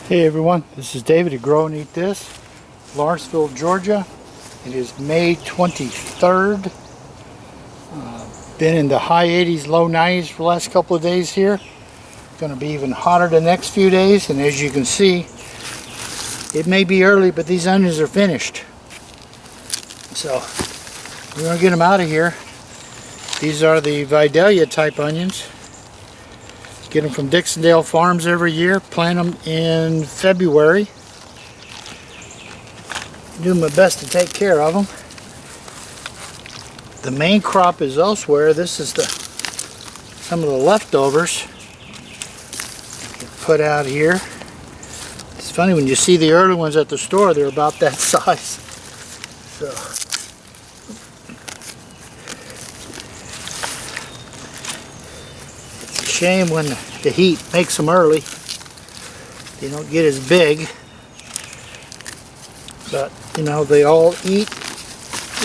Hey everyone, this is David at Grow and Eat This, Lawrenceville, Georgia. It is May 23rd. Been in the high 80s, low 90s for the last couple of days here. Going to be even hotter the next few days, and as you can see, it may be early, but these onions are finished. So we're going to get them out of here. These are the Vidalia type onions. Get them from Dixondale Farms every year. Plant them in February. Do my best to take care of them. The main crop is elsewhere. This is some of the leftovers put out here. It's funny when you see the early ones at the store, they're about that size. So it's a shame when the heat makes them early. They don't get as big, but you know, they all eat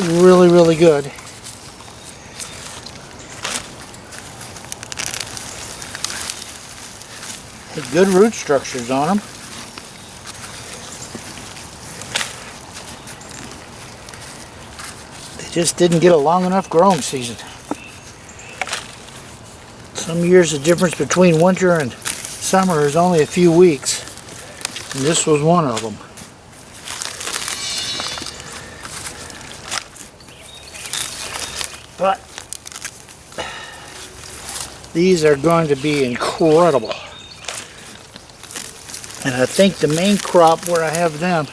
really, really good. Had good root structures on them. They just didn't get a long enough growing season. Some years the difference between winter and summer is only a few weeks, and this was one of them. But these are going to be incredible. And I think the main crop where I have them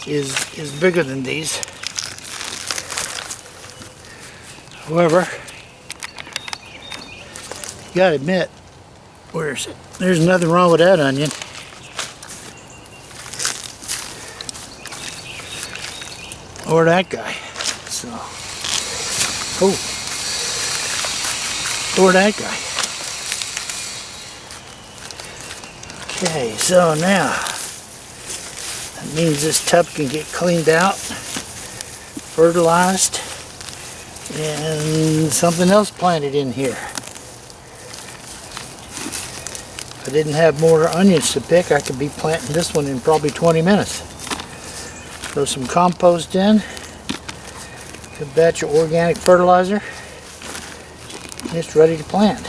is bigger than these. However, you gotta admit, where is it? There's nothing wrong with that onion. Or that guy. So, or that guy. Okay, so now that means this tub can get cleaned out, fertilized, and something else planted in here. If I didn't have more onions to pick, I could be planting this one in probably 20 minutes. Throw some compost in, good batch of organic fertilizer, and it's ready to plant.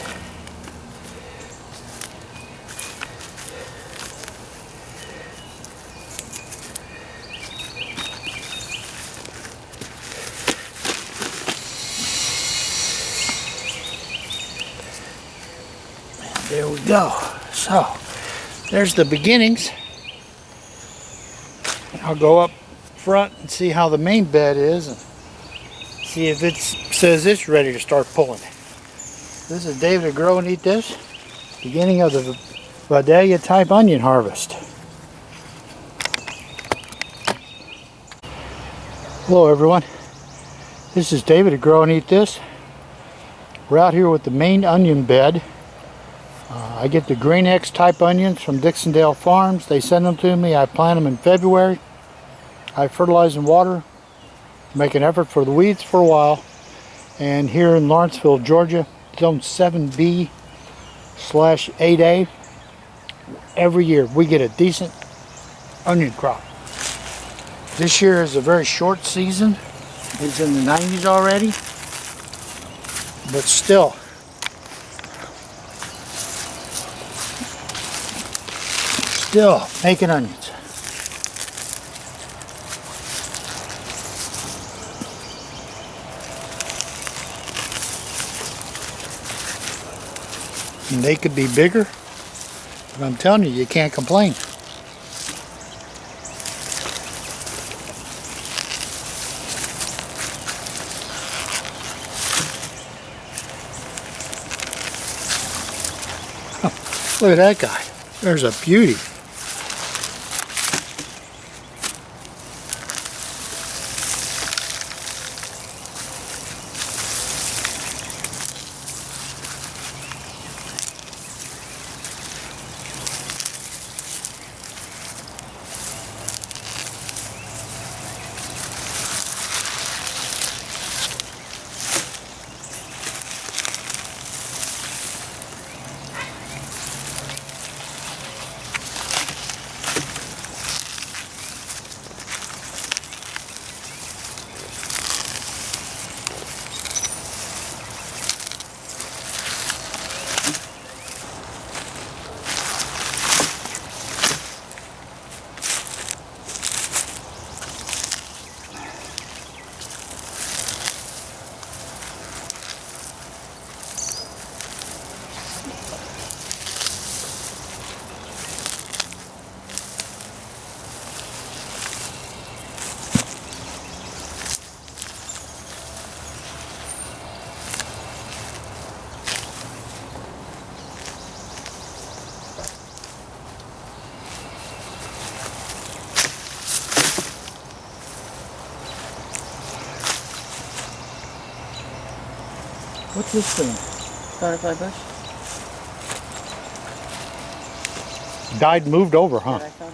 There we go. So, there's the beginnings. I'll go up front and see how the main bed is and see if it says it's ready to start pulling. This is David at Grow and Eat This, beginning of the Vidalia type onion harvest. Hello everyone. This is David at Grow and Eat This. We're out here with the main onion bed. I get the Green X type onions from Dixondale Farms. They send them to me. I plant them in February. I fertilize and water, make an effort for the weeds for a while. And here in Lawrenceville, Georgia, zone 7B/8A, every year we get a decent onion crop. This year is a very short season. It's in the 90s already, but still, making onions. And they could be bigger, but I'm telling you, you can't complain. Look at that guy. There's a beauty. What's this thing? Butterfly bush. Died and moved over, huh? That I found.